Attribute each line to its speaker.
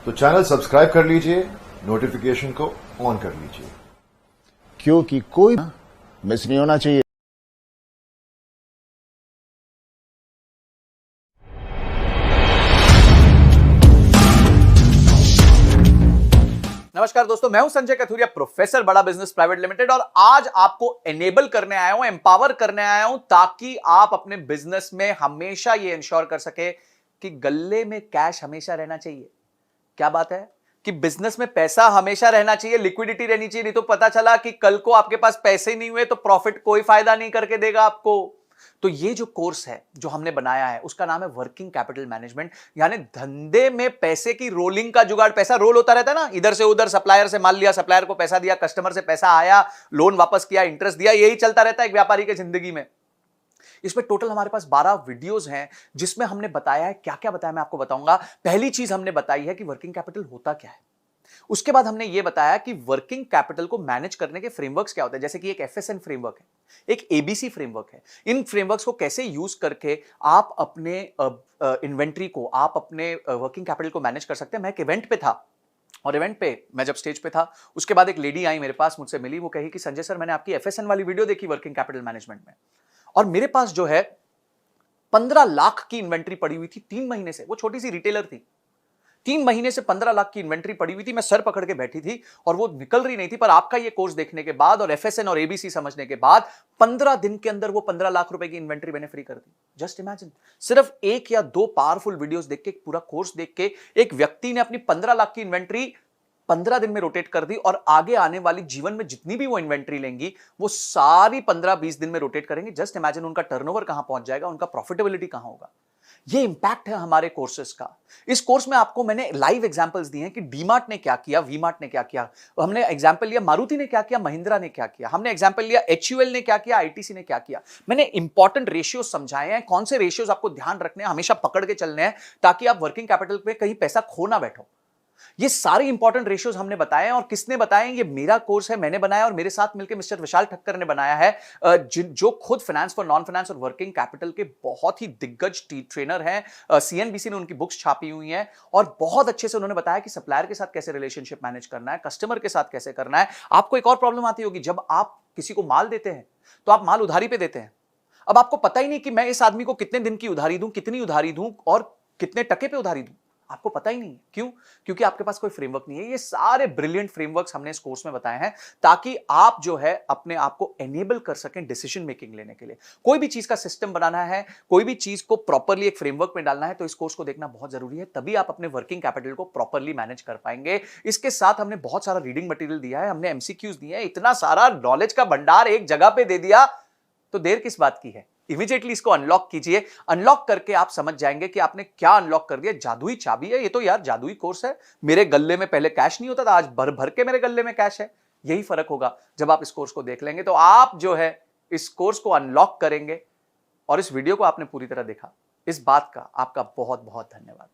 Speaker 1: तो channel subscribe कर लीजिए, नोटिफिकेशन को ऑन कर लीजिए,
Speaker 2: क्योंकि कोई मिस नहीं होना चाहिए।
Speaker 3: नमस्कार दोस्तों, मैं हूं संजय कथुरिया, प्रोफेसर बड़ा बिजनेस प्राइवेट लिमिटेड, और आज आपको एनेबल करने आया हूं, एम्पावर करने आया हूं, ताकि आप अपने बिजनेस में हमेशा ये इंश्योर कर सके कि गल्ले में कैश हमेशा रहना चाहिए। क्या बात है कि बिजनेस में पैसा हमेशा रहना चाहिए, लिक्विडिटी रहनी चाहिए। नहीं तो पता चला कि कल को आपके पास पैसे नहीं हुए तो प्रॉफिट कोई फायदा नहीं करके देगा आपको। तो ये जो कोर्स है जो हमने बनाया है उसका नाम है वर्किंग कैपिटल मैनेजमेंट, यानी धंधे में पैसे की रोलिंग का जुगाड़। पैसा रोल होता रहता है ना, इधर से उधर, सप्लायर से माल लिया, सप्लायर को पैसा दिया, कस्टमर से पैसा आया, लोन वापस किया, इंटरेस्ट दिया, यही चलता रहता है एक व्यापारी की जिंदगी में। इसमें टोटल हमारे पास 12 वीडियोस हैं जिसमें हमने बताया है, क्या क्या बताया मैं आपको बताऊंगा। पहली चीज हमने बताई है कि वर्किंग कैपिटल होता क्या है। उसके बाद हमने यह बताया कि वर्किंग कैपिटल को मैनेज करने के फ्रेमवर्क्स क्या होते हैं, जैसे कि एक एफएसएन फ्रेमवर्क है, एक एबीसी फ्रेमवर्क है। इन फ्रेमवर्क्स को कैसे यूज करके आप अपने इन्वेंट्री को, आप अपने वर्किंग कैपिटल को मैनेज कर सकते हैं। मैं एक इवेंट पे था, और इवेंट पे मैं जब स्टेज पे था, उसके बाद एक लेडी आई मेरे पास, मुझसे मिली, वो कही कि संजय सर, मैंने आपकी एफएसएन वाली वीडियो देखी वर्किंग कैपिटल मैनेजमेंट में, और मेरे पास जो है 15 लाख की इन्वेंट्री पड़ी हुई थी 3 महीने से। वो छोटी सी रिटेलर थी, 3 महीने से 15 लाख की इन्वेंट्री पड़ी हुई थी। मैं सर पकड़ के बैठी थी और वो निकल रही नहीं थी। पर आपका ये कोर्स देखने के बाद और एफएसएन और एबीसी समझने के बाद 15 दिन के अंदर वो 15 लाख रुपए की इन्वेंट्री मैंने फ्री कर दी। जस्ट इमेजिन, सिर्फ एक या दो पावरफुल वीडियोस देख के, पूरा कोर्स देख के, एक व्यक्ति ने अपनी 15 लाख की इन्वेंट्री 15 दिन में रोटेट कर दी, और आगे आने वाली जीवन में जितनी भी वो इन्वेंट्री लेंगी वो सारी 15-20 दिन में रोटेट करेंगे। जस्ट इमेजिन उनका टर्नओवर कहां पहुंच जाएगा, उनका प्रॉफिटेबिलिटी कहां होगा। ये इंपैक्ट है हमारे कोर्सेज का। इस कोर्स में आपको मैंने लाइव एग्जांपल्स दिए हैं कि डीमार्ट ने क्या किया, वीमार्ट ने क्या किया। हमने एग्जांपल लिया मारुति ने क्या किया, महिंद्रा ने क्या किया। हमने एग्जांपल लिया एचयूएल ने क्या किया, आईटीसी ने क्या किया। मैंने इंपॉर्टेंट रेशियोज समझाए हैं, कौन से रेशियोज आपको ध्यान रखने हैं, हमेशा पकड़ के चलने हैं, ताकि आप वर्किंग कैपिटल पे कहीं पैसा खो ना बैठो। ये सारे इंपॉर्टेंट रेशियोज हमने बताए हैं। और किसने बताए? ये मेरा कोर्स है, मैंने बनाया, और मेरे साथ मिलकर मिस्टर विशाल ठक्कर ने बनाया है, जो खुद फाइनेंस फॉर नॉन फाइनेंस और वर्किंग कैपिटल के बहुत ही दिग्गज ट्रेनर हैं। सीएनबीसी ने उनकी बुक्स छापी हुई हैं, और बहुत अच्छे से उन्होंने बताया कि सप्लायर के साथ कैसे रिलेशनशिप मैनेज करना है, कस्टमर के साथ कैसे करना है। आपको एक और प्रॉब्लम आती होगी, जब आप किसी को माल देते हैं तो आप माल उधारी पे देते हैं। अब आपको पता ही नहीं कि मैं इस आदमी को कितने दिन की उधारी दूं, कितनी उधारी दूं, और कितने टके पे उधारी दूं। आपको पता ही नहीं। क्यों? क्योंकि आपके पास कोई फ्रेमवर्क नहीं है। ये सारे ब्रिलियंट फ्रेमवर्क्स हमने इस कोर्स में बताए हैं, ताकि आप जो है अपने आप को एनेबल कर सकें डिसीजन मेकिंग लेने के लिए। कोई भी चीज का सिस्टम बनाना है, कोई भी चीज को प्रॉपरली एक फ्रेमवर्क में डालना है, तो इस कोर्स को देखना बहुत जरूरी है। तभी आप अपने वर्किंग कैपिटल को प्रॉपरली मैनेज कर पाएंगे। इसके साथ हमने बहुत सारा रीडिंग मटेरियल दिया है, हमने एमसीक्यूज दिए हैं, इतना सारा नॉलेज का भंडार एक जगह पे दे दिया, तो देर किस बात की है। इमीडिएटली इसको अनलॉक कीजिए। अनलॉक करके आप समझ जाएंगे कि आपने क्या अनलॉक कर दिया। जादुई चाबी है ये तो यार, जादुई कोर्स है। मेरे गल्ले में पहले कैश नहीं होता था, आज भर भर के मेरे गल्ले में कैश है। यही फर्क होगा जब आप इस कोर्स को देख लेंगे। तो आप जो है इस कोर्स को अनलॉक करेंगे, और इस वीडियो को आपने पूरी तरह देखा, इस बात का आपका बहुत बहुत धन्यवाद।